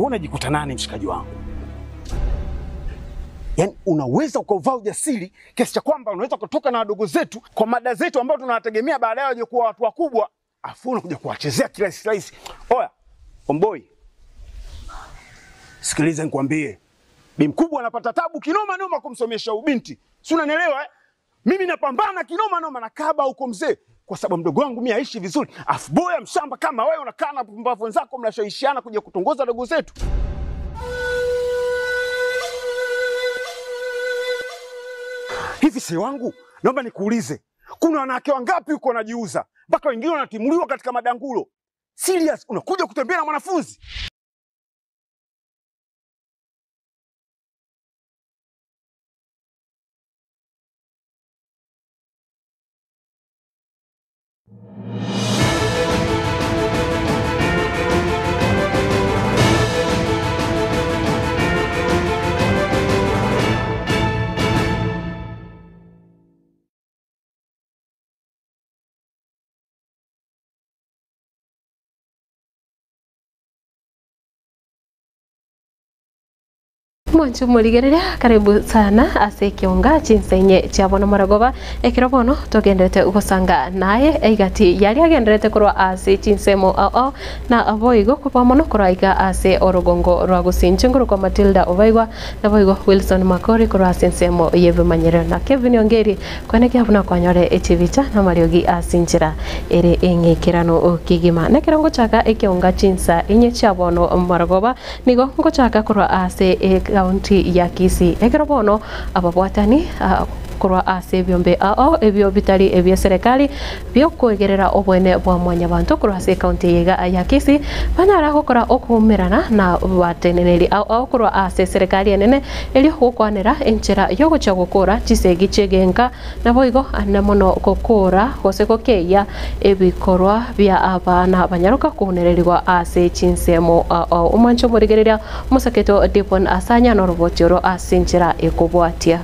unajikuta nani mshikaji wangu? Yaani unaweza ukavaa ujasiri kiasi cha kwamba unaweza kutoka na wadogo zetu kwa mada zetu ambao tunawategemea baadaye waje kuwa watu wakubwa, afu unakuja kuwachezea kirahisi. Oya, Omboi. Sikiliza nikwambie. Bi mkubwa anapata tabu kinoma noma kumsomesha ubinti. Si unanielewa eh? Mimi napambana kinoma noma na kaba huko mzee kwa sababu mdogo wangu mimi aishi vizuri. Afu boya mshamba kama wewe unakaa na pumbavu wenzako mnashawishiana kuja kutongoza wadogo zetu. Hivi si wangu, naomba nikuulize. Kuna wanawake wangapi uko wanajiuza? Mpaka wengine wanatimuliwa katika madangulo. Serious, unakuja kutembea na mwanafunzi? Mwancho murigereria karibu sana ase kionga chinsenye chabona maragoba ekirobono togendete ugosanga naye eigati yari agenderete kurwa ase chinsemo na avoigo kupamono kuraiga ase orogongo rwa gusinchinguru kwa Matilda Ovaigwa na avoigo Wilson Makori kurwa nsemo yeve manyere na Kevin Ongeri kwaneke abuna kwanyore echivicha na mariogi asinchira ere engekirano okigima nekirongo chaka ekionga chinsa inye chabono maragoba nigo ngochaka kurwa ase kaunti ya Kisii ekirobono ababwatani kurwa ase byombe ebyo bitari ebya serikali byo kwegerera obwene bwa mwanya bantu kurwa ase kaunti ya Kisii banyara gukora okumirana na bateneneri kurwa ase serikali enene eli gukwanira enchera yo gucha gukura chisegi chegenka na boigo anamono gukura gose gokeya ebikorwa bya abana banyaruka kunererirwa ase chinsemo umwancho murigereria musaketo Dipon Asanya no robotiro asinchira ekubwatia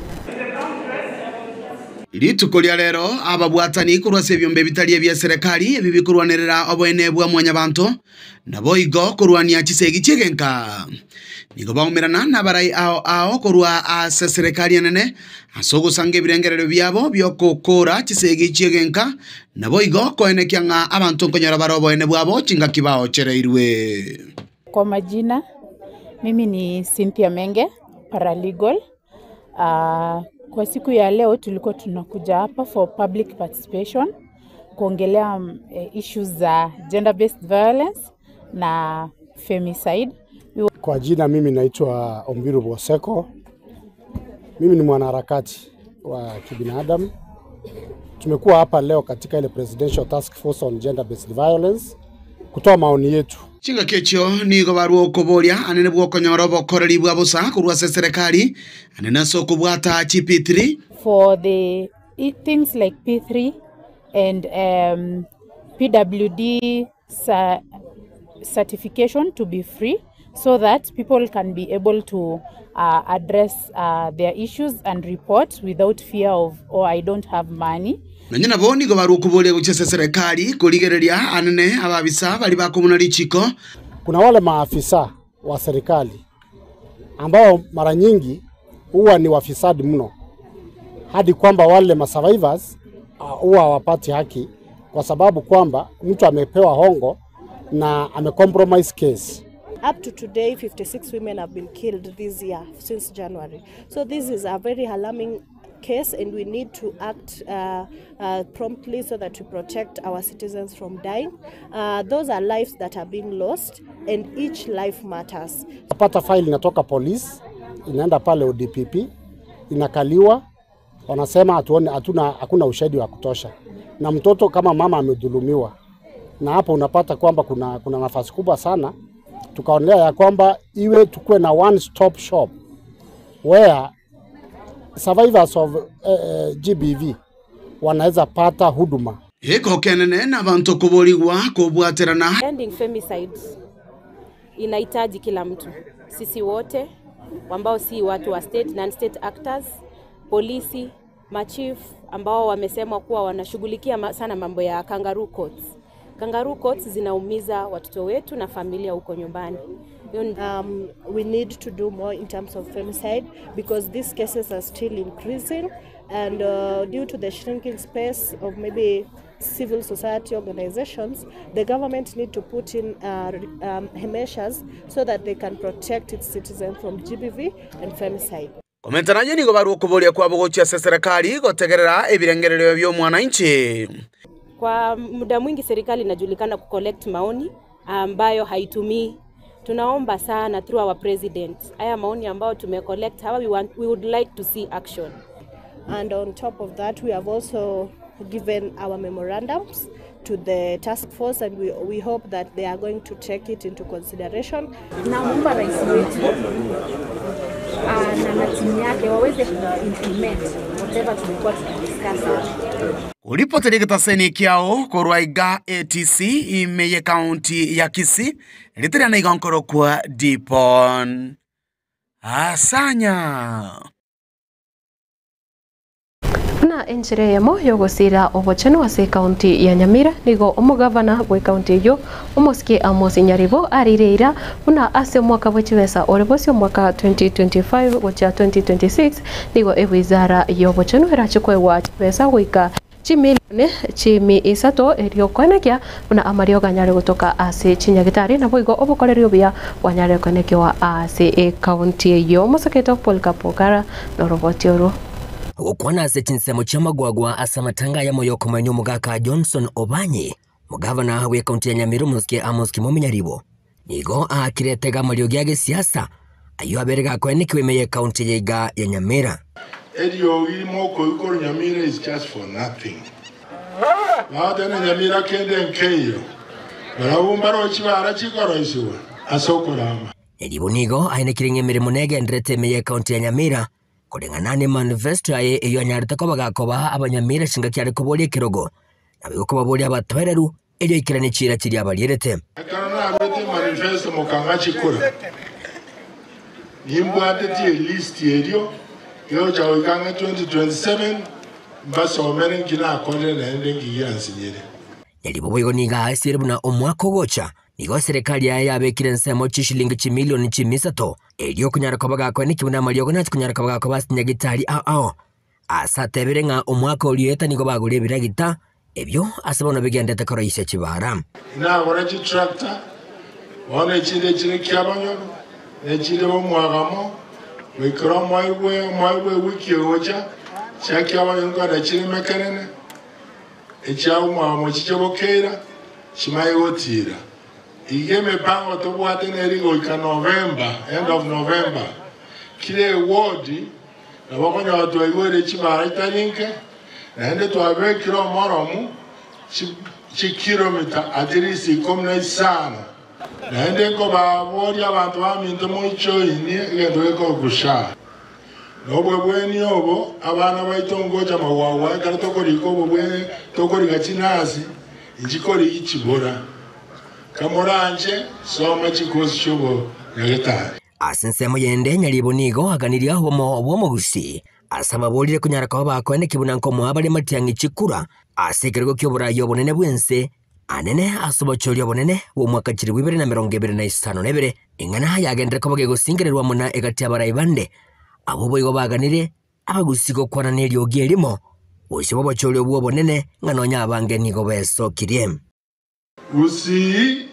Litukolia lero ababwatani kurwa se byombe bitali ebya serikali ebibikurwanirira obwene bwa mwanya bantu nabo igo kurwania chisegi chegenka nigo baumirana na barai kurwa ase serikali nene asogusanga ebirengerero byabo byokokora chisegi chegenka nabo igo koenekianga abantu nkonyora baro obwene bwabo chinga kibao chereirwe. Kwa majina mimi ni Cynthia Menge, paralegal. Kwa siku ya leo tulikuwa tunakuja hapa for public participation kuongelea issues za gender based violence na femicide. Kwa jina mimi naitwa Ombiru Boseko. Mimi ni mwanaharakati wa kibinadamu. Tumekuwa hapa leo katika ile Presidential Task Force on Gender Based Violence kutoa maoni yetu. Chinga kecho nigo baruo koboria anene bwoko nyorobo koreri bwa busa kurwa se serikali anene so kubwata P3 for the things like P3 and PWD certification to be free so that people can be able to address their issues and report without fear of I don't have money. Nanyina boni go baruo kuboria guchese serikali kuligereria anene ababisa bali bakomuna lichiko. Kuna wale maafisa wa serikali ambao mara nyingi huwa ni wafisadi mno hadi kwamba wale survivors huwa hawapati haki kwa sababu kwamba mtu amepewa hongo na amecompromise case. Up to today, 56 women have been killed this year since January. So this is a very alarming case and we need to act promptly so that we protect our citizens from dying. Those are lives that are being lost and each life matters. Napata file inatoka police, inaenda pale ODPP, inakaliwa, wanasema hakuna ushahidi wa kutosha. Na mtoto kama mama amedhulumiwa. Na hapo unapata kwamba kuna nafasi kubwa sana. Tukaonelea ya kwamba iwe tukue na one stop shop where survivors of GBV wanaweza pata huduma. Eko kenene na bantu kuboligwa kubwaterana. Ending femicides inahitaji kila mtu. Sisi wote ambao si watu wa state, non-state actors, polisi, machief ambao wamesema kuwa wanashughulikia sana mambo ya kangaroo courts. Kangaroo courts zinaumiza watoto wetu na familia huko nyumbani. We need to do more in terms of femicide because these cases are still increasing, and due to the shrinking space of maybe civil society organizations, the government need to put in measures so that they can protect its citizens from GBV and femicide. Komentanaje ni gobaru kubolia kwa bogocha serikali gotegerera ebirengerero byo mwananchi. Kwa muda mwingi serikali inajulikana kucollect maoni ambayo haitumii. Tunaomba sana through our president. Haya maoni ambayo tumecollect, we would like to see action. And on top of that, we have also given our memorandums to the task force, and we hope that they are going to take it into consideration. Naomba rais wetu na timu yake waweze implement whatever tulikuwa tunadiscuss. Ulipoteleketa seni kiao korwaiga ATC imeye county ya Kisii litera na igankoro kwa Dipon Asanya na enjire yamo yogosira obocheno wase county ya Nyamira nigo omugavana bwe county yo omoski Amos Nyaribo arireira una ase mwaka bwechibesa orebosio mwaka 2025 gocha 2026 nigo ewizara yobocheno erachikwe wa pesa wika chimi isato erio konekia una amario ganyare gutoka ase chinyagitari na boigo obokorerio bia wanyare konekio wa ase county yo mosaketo polkapokara no robotioro ukwana ase chinsemo chamagwagwa asa matanga ya moyo komanyo mugaka Johnson Obanyi mugavana we county ya Nyamira muske Amos Nyaribo nigo akiretega mario gyage siasa ayo aberega konekiwe meye county ya Nyamira. Edio moko yuko Nyamira is just for nothing. Baada na Nyamira kende nkeyo. Barabumba chibara chikoro isiwa. Asokorama. Edibo nigo aine kiringe mirimo nege ndrete meye county ya Nyamira. Kulingana na manifesto aye iyo anyarita ko bagakoba abanyamira shinga cyari kubolie kirogo. Nabigo ko babolie abatwereru edio ikirane chira kiri abalirete. Akana abete manifesto mukanga chikura. Nimbo ateti list edio. Yo chawikanga 2027 mbasa omere ngina akole na ende ngiyansi nyere. Yaliboboigo niga asiribu na omwako gocha nigo serikali ya abekire nsemo chishilingi chimilioni chimisato elio kunyara kobaga ko nikibuna maliogo na kunyara kobaga ko basinyagitari asa teberenga omwako olieta nigo bagure biragita ebyo asabona bigendete ko raise chibara na gora chi tractor ona chire kyabanyo ne chire bo mwagamo wikro mwaigwe wiki ocha chaki abanyo ngada chire mekanene echawo mwamo chichobokera chimayotira igeme pango tobwate nerigo ika November, end of November. Kile wodi na wakonya watu igwere chibara italinke na ende tuabe kilo moromu chi kilomita adirisi komne sana na ende ko ba wodi abantu baminto moicho ini gendo eko kusha nobwe bweni obo abana baitongoja mawawa karatokori ko bwe tokori gachinasi injikori ichibora Kamoranje soma chikosi chobo yagetari asinsemo yende Nyaribo nigo aganiria homo obwomugusi asaba bolire kunyara ko bakone kibuna nkomo abali matiangi chikura asekerego kyobura yobonene bwense anene asobochori obonene wo mwaka chiri 2025 nebere ingana yagendere ko bagego singererwa muna egati abarayi bande abo boigo baganire abagusiko kwana nelyo gyelimo oshibo bochori obwo bonene nganonya abange nigo besokirie usi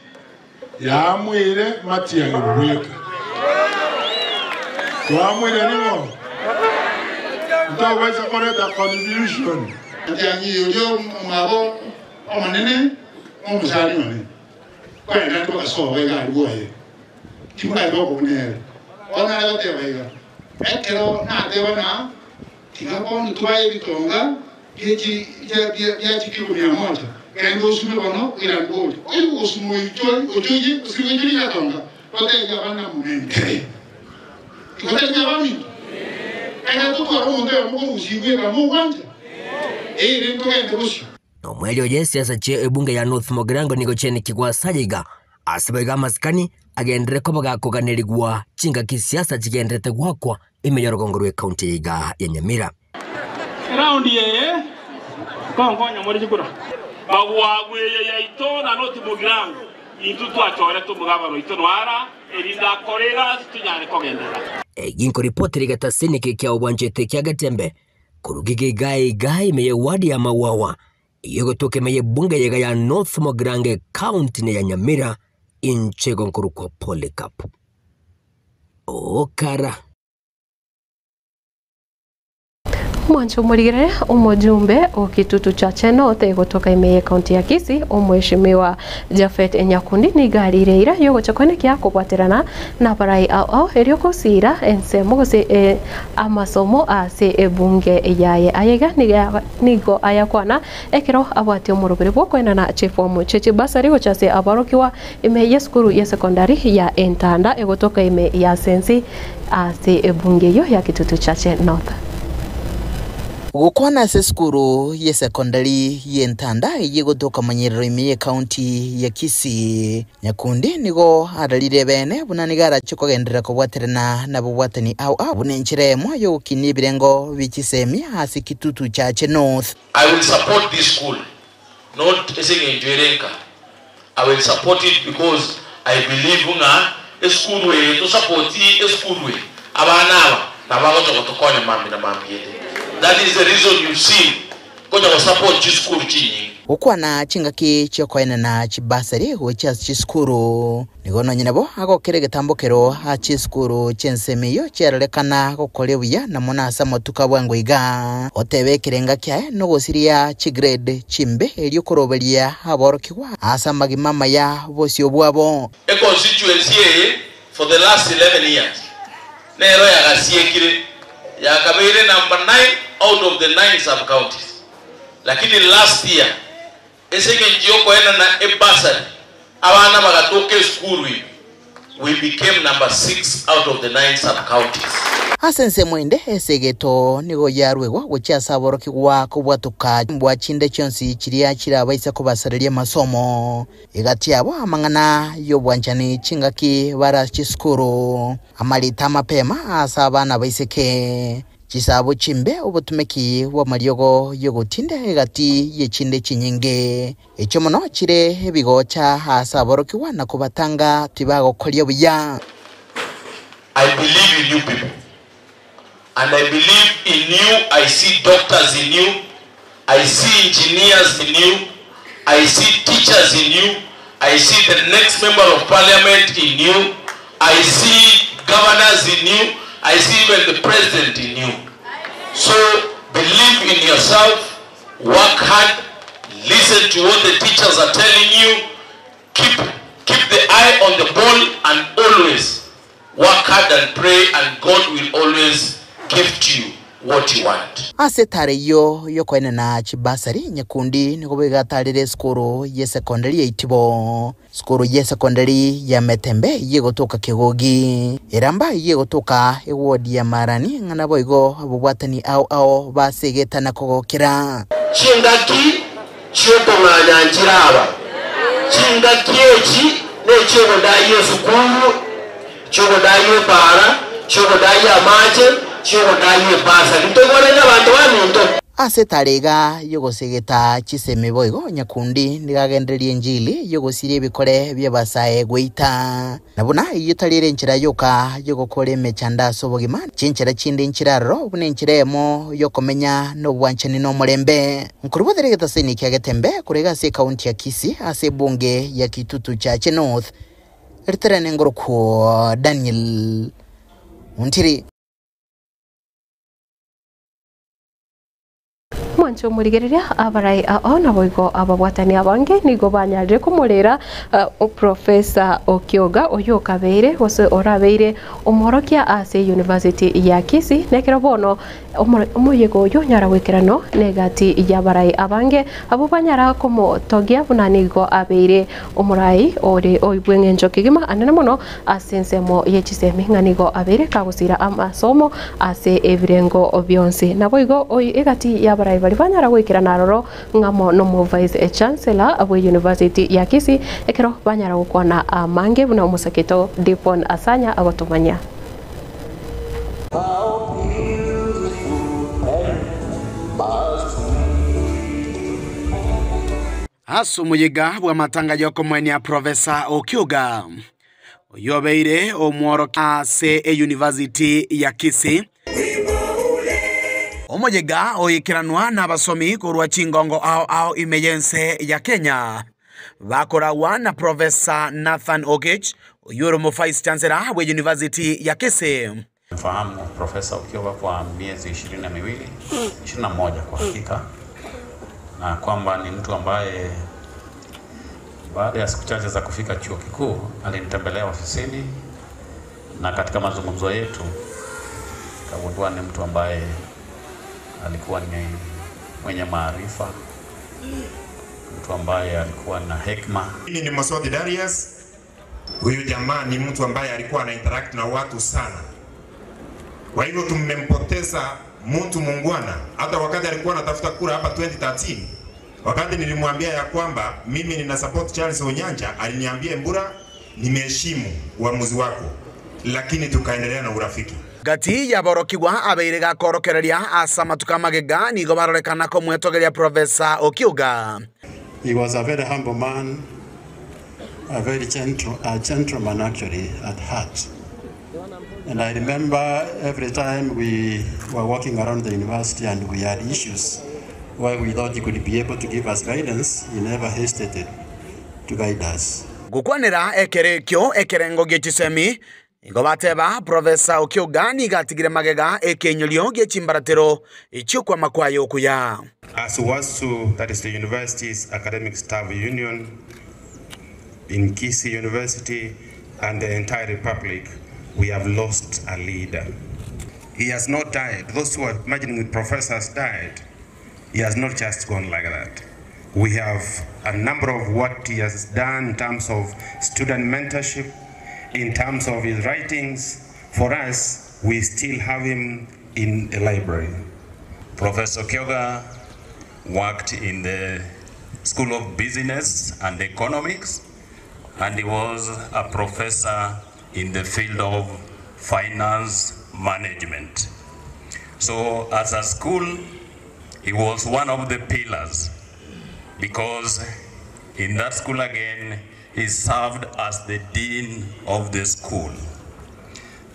ya mwire matiangi bweka kwa mwire nimo utaweza kuleta contribution matiangi yoyo mwabo omanene omusali mane kwa ndio kwa so wega algoye kimba ndo kunere ona yote wega ekero na dewana tingapo nitwaye bitonga yeji ya chikibu ya moja kendo sume bono ila ngoli oyo osumo ojoji usiwejili ya tonga pote ya bana munene kote ya bami kana to kwa rondo mo usiwe ba mo wanja rento kende busho no mwelio siasa che ebunge ya North Mogirango nigo cheni kigwa sajiga asibega maskani agendere ko bagakoganirigwa chinga kisiasa kigendete gwakwa imeyorogongorwe county ya Nyamira round ye kongonya muri chikura bagwagwe ya ito na North Mogirango into twachore to mugabano ito nwara erinda korera tunyane kogendera ginko ripoti rigatasini kia obwanjete kia Gatembe kurugige gai meye wadi ya Mawawa yogotoke meye bunge yega ya North Mogrange County ne ya Nyamira inchego nkuru kwa Polycarp Okara Mwancho Murigere umujumbe ukitutu cha Chenote kutoka imeye kaunti ya Kisii umheshimiwa Japhet Nyakundi ni gari reira yogo chokone kia kubwaterana na barai au erioko sira ensemo gose amasomo ase ebunge yaye ayega nigo ayakwana ekero abwati omurubire bwo kwena na chief wa muchechi basari gochase abarokiwa imeye skuru ya secondary ya Entanda egotoka ime ya Sensi ase ebunge yo ya kitutu cha Chenote Gukwana seskuru ye secondary ye Entanda yegotoka manyerero imiye county ya Kisii Nyakundi nigo adalire bene bunanigara chikogendera kubwaterana na bubwatani au bunenchire moyo kinibirengo bikisemi hasi kitutu cha North. I will support this school, not saying Njerenka. I will support it because I believe a school way to support a school way. Abana na bagoto kutokone mami na mami yete. That is the reason you see koja support this school chinyi. Ukwana chingaki chokoena na chibasari hucha chiskuru nigono nyinabo agokere getambokero ha chiskuru chensemiyo cherelekana gokolebuya na monasa motuka bwangwiga otebe kirenga kyae no gosiria chigrade chimbe elyo korobelia aborokiwa asa magimama ya bosi obwabo A constituency for the last 11 years nero ya gasiekire ya kabere number 9 out of the 9 sub counties lakini last year esenge njioko ena na ebasari abana bagatoke school we became number 6 out of the 9 sub counties. Asense mwende esegeto nigo yarwego guchasa borokigwa kubwatuka mbwa chinde chonsi chiria chira baisa kubasariria masomo igati abo amangana yobwanchani chingaki bara chiskuru amalita mapema asabana baiseke chisabo chimbe obutumeki wa mariogo yogotinde igati yechinde chinyinge echo mono chire ebigocha asaborokiwa na kubatanga tibago kolya buya. I believe in you people. And I believe in you. I see doctors in you. I see engineers in you. I see teachers in you. I see the next member of parliament in you. I see governors in you. I see even the president in you. So believe in yourself. Work hard. Listen to what the teachers are telling you. Keep the eye on the ball and always work hard and pray, and God will always give to you what you want. Asetare yo kwene na chibasari Nyakundi niko begatarire skuru ye secondary itibo skuru ye secondary ya Metembe yegotoka Kigogi eramba yegotoka ewodi ya Marani ngana boigo abubwatani au basegetana kogokira chingaki chyoto manyanjiraba chingaki echi necho godayo sukuru chogo dayo para chogo dayo amache chogo dayo pasa kitogore n'abantu baminto asetarega yogosegeta chiseme boigo Nyakundi ndigagenderie njili yogosirie bikore byabasaye gweita nabona yitarire nchira yoka yogokore mechanda sobogima chinchira chinde nchiraro bunenchiremo yokomenya no bwanchani no mulembe nkurubodere getaseni kya Gatembe kurega se county ya Kisii ase bunge ya kitutu cha North Erterane ngoroko Daniel Muntiri Mwancho Murigereria abarai aona boigo ababwatani abange nigo banyarire kumurera Professor Okioga oyo kabere gose orabeire omorokia ase University ya Kisii nekero bono omuyego yo nyara wekirano negati ya barai abange abo banyara komo togia bunanigo abeire omurai ore oibwenge njokigima anene mono asensemo yechisemi nganigo abeire kagusira amasomo ase ebirengo byonse naboigo oyi egati ya barai banyara wekira naroro ngamo no mo vice chancellor abwe University ya Kisii ekero banyara gukwana amange buna umusaketo Dipon Asanya agotumanya Asu muyiga bwa matanga yoko mweni ya Professor Okioga oyobeire omworo ase university ya Kisii omojega oikiranwa n'abasomi kurwa chingongo ao imeyense ya Kenya bakorawa na Professor Nathan Okech oyuromo Vice Chancellor wa University ya Kisii. Mfahamu Professor Okioga kwa miezi 21 kwa hakika, na kwamba ni mtu ambaye baada ya siku chache za kufika chuo kikuu alinitembelea ofisini, na katika mazungumzo yetu kagundua ni mtu ambaye alikuwa ni mwenye maarifa, mtu ambaye alikuwa na hekima. Mimi ni Mosodi Darius. Huyu jamaa ni mtu ambaye alikuwa ana interact na watu sana. Kwa hivyo tumempoteza mtu muungwana. Hata wakati alikuwa anatafuta kura hapa 2013, wakati nilimwambia ya kwamba mimi nina support Charles Onyanja, aliniambia Mbura, nimeheshimu uamuzi wako, lakini tukaendelea na urafiki. Gati ya borokigwa abeire gakorokereria asa matuka magega nigo barorekana ko mwetogeria Professor Okioga. He was a very humble man, a very gentleman actually at heart. And I remember every time we were walking around the university and we had issues where we thought he could be able to give us guidance, he never hesitated to guide us. Gukwanira ekerekyo ekerengo gechisemi Ingo bateba Professor Okioga nigatigire magega ekenyolio gechimbaratero ichukwa makwayo kuya. As WASU, that is the university's academic staff union in Kisii University and the entire republic, we have lost a leader. He has not died. Those who are imagining the professor has died, he has not just gone like that. We have a number of what he has done in terms of student mentorship, in terms of his writings. For us, we still have him in a library. Professor Okioga worked in the School of Business and Economics, and he was a professor in the field of finance management. So as a school, he was one of the pillars, because in that school again, he served as the dean of the school.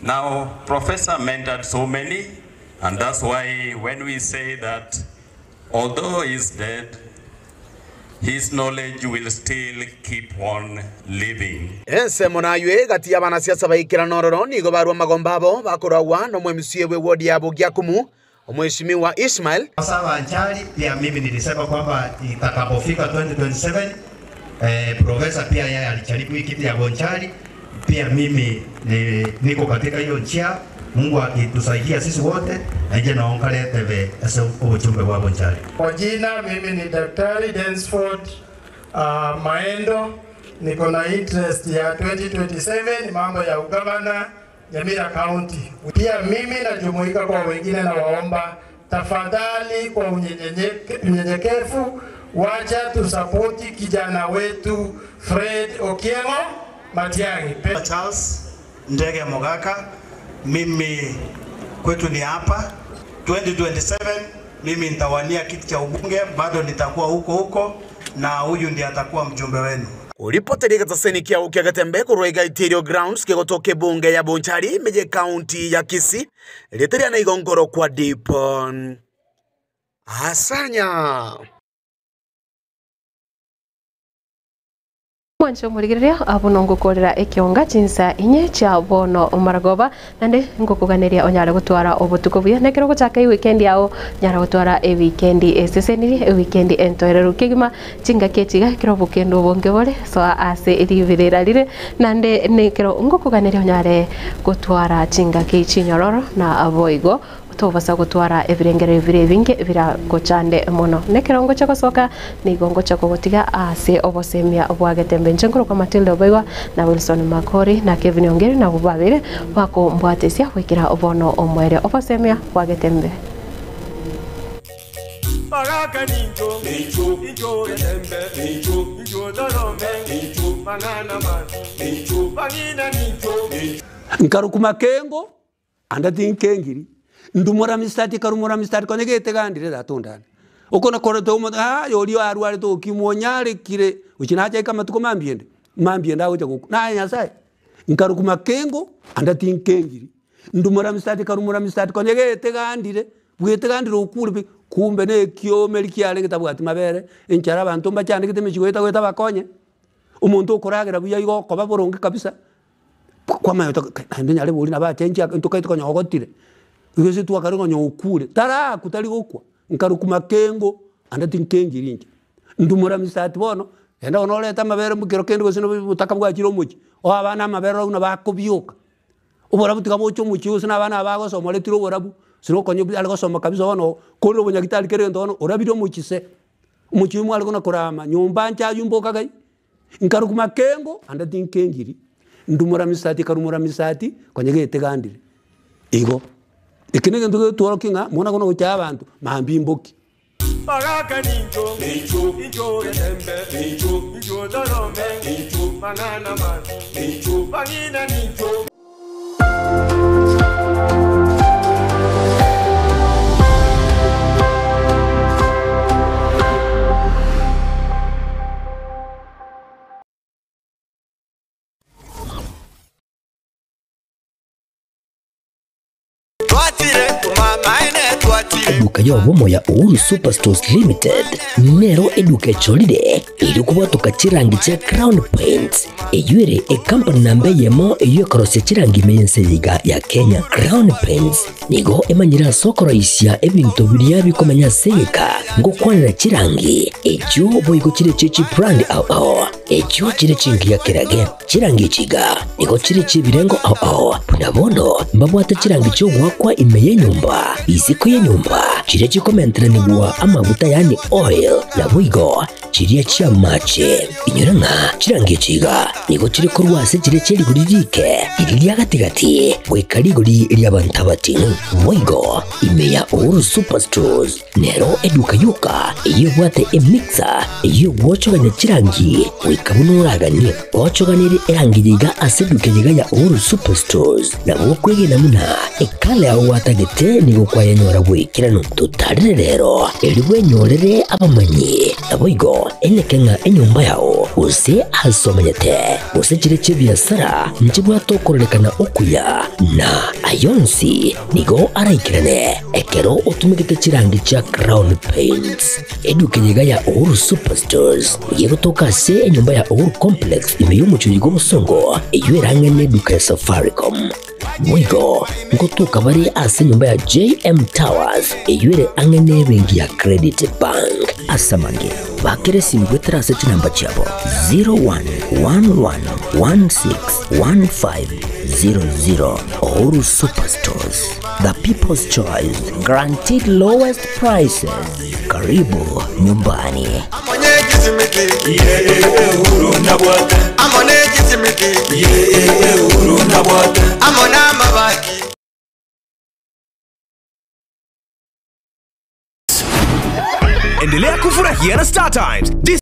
Now, Professor mentored so many, and that's why when we say that although he's dead, his knowledge will still keep on living. Ense monaywe gati ya banasiasa baikira nororo nigo barwa magombabo bakorawa no mwemusie we wodi yabo Gyakumu omheshimiwa Ismail. Sasa Wanchari pia mimi nilisema kwamba itakapofika 2027 profesa pia yeye alijaribu kiti ya Wanchari, pia mimi niko katika hiyo njia. Mungu akitusaidia sisi wote aje naongale teve asa ujumbe wa Wanchari. Kwa jina mimi ni Daktari Densford Maendo, niko na interest ya 2027 mambo ya ugavana Nyamira County. Pia mimi najumuika kwa wengine na waomba tafadhali kwa unyenyekevu wacha tusapoti kijana wetu Fred Okiengo Matiang'i. Charles Ndege Mogaka, mimi kwetu ni hapa 2027 mimi nitawania kiti cha ubunge, bado nitakuwa huko na huyu ndiye atakuwa mjumbe wenu. Uripoteri gataseni kia ukia gatembe kuroiga Interior Grounds kegotoke bunge ya Bonchari meje county ya Kisii leteria na igongoro kwa Dipon Asanya Mwancho murigiria abono ngukorera ekionga chinsa inye cha bono Maragoba nande ngukuganiria onyara gutwara obutuko buya nekero guchaka weekend yao nyara gutwara weekend eseseniri weekend entoereru kigima chinga kechiga kiro bukendo bonge bore so ase irivirira rire nande nekero ngukuganiria onyare gutwara chinga kechinyororo na aboigo tobasa gutwara ebirengere bingi bira gochande mono nekirongo cha gosoka ni gongo cha gotiga ase obosemia obwagetembe nchengoro kwa Matilda Obaigwa na Wilson Makori na Kevin Ongeri na bubabire bako mbwatesia wikira obono omwere obosemia bwagetembe Baraka ninjo ninjo getembe ninjo dorome ninjo manana man ninjo bagina ninjo nkarukuma kengo andati nkengiri ndumura mistati karumura mistati konegete gandire datondana ukona kora to mo yori arware to kimonyare kire uchinacha kama tuko mambiende uje na nyasai nkarukuma kengo andati nkengiri ndumura mistati karumura mistati konyegete gandire bwete gandire ukuri kumbe ne kiomeri kiale gitabwati mabere enchara abantu mbachane gite michigo eta bakonye umuntu ukuragira buya igo koba boronge kabisa kwa mayo kandi nyale buri nabachenja ntukaito konyogotire igese tu akarongo nyokure tara kutali gokwa nkarukuma kengo andati nkengiri nje ndumura mistati bono enda onoleta mabere mukiro kendo gosino butaka bwakiro muki o abana mabere una bakobyuka ubora butika bocho muki usina abana bagosoma letiro borabu sino konyo algosoma kabisa ono koro bunyagitali kere ndono orabiro mukise muki mu algona kurama nyumba ncha yumboka gai nkarukuma kengo andati nkengiri ndumura misati karumura misati konyegete gandire igo ikinege ndugo tworokinga mona kono ucha abantu mambi mboki Baraka ninjo, ninjo yatembe, ninjo dorome, banana man, bangina ninjo. Eduka yobomo ya Uhuru Superstores Limited nero eduka echolide iri kubatoka chirangi cha Crown Paints eyuere company nambe yemo eyo korose chirangi meyense yiga ya Kenya. Crown Paints nigo emanyira soko raisia ebintu biriya bikomanya seka ngo kwanira chirangi ejo boyiko chire chichi brand ao ejo chire chingi ya kirage chirangi chiga nigo chire chibirengo ao punabono mbabwata chirangi cyo wakwa imeye nyumba iziko ye nyumba chire chikomentera nigwa amavuta yani oil na buigo chiriya chia mache inyuranga chirangi chiga nigo chire kurwase chire cheri guririke iriya gatigati wekarigori iriya bantabatinu buigo imeya Uhuru Superstores nero eduka yuka iyo bwate emixer iyo bwochoganya chirangi wekabunuraganye bwochoganire erangi yiga aseduke yiga ya Uhuru Superstores na bokwege namuna ekale aho watagete nigo kwayanyora bwekirano tutarire rero eriwe nyorere abamanyi aboigo enekenga enyumba yao use asomanyete use chire chibiasara njibwa tokorekana okuya na ayonsi nigo araikirane ekero utumikite chirangi cha Crown Paints eduke yiga ya Uhuru Superstores yego tokase enyumba ya Uhuru Complex imeyumucho yigo musongo eyueranga neduka ya Safaricom Mwigo ngotuka bari ase nyumba ya JM Towers eyuere angene bengi ya Credit Bank asamange bakere simgwe terase chinamba chabo 0111161500 Uhuru Superstores, the people's choice, guaranteed lowest prices. Karibu nyumbani. Endelea kufurahia na Star Times.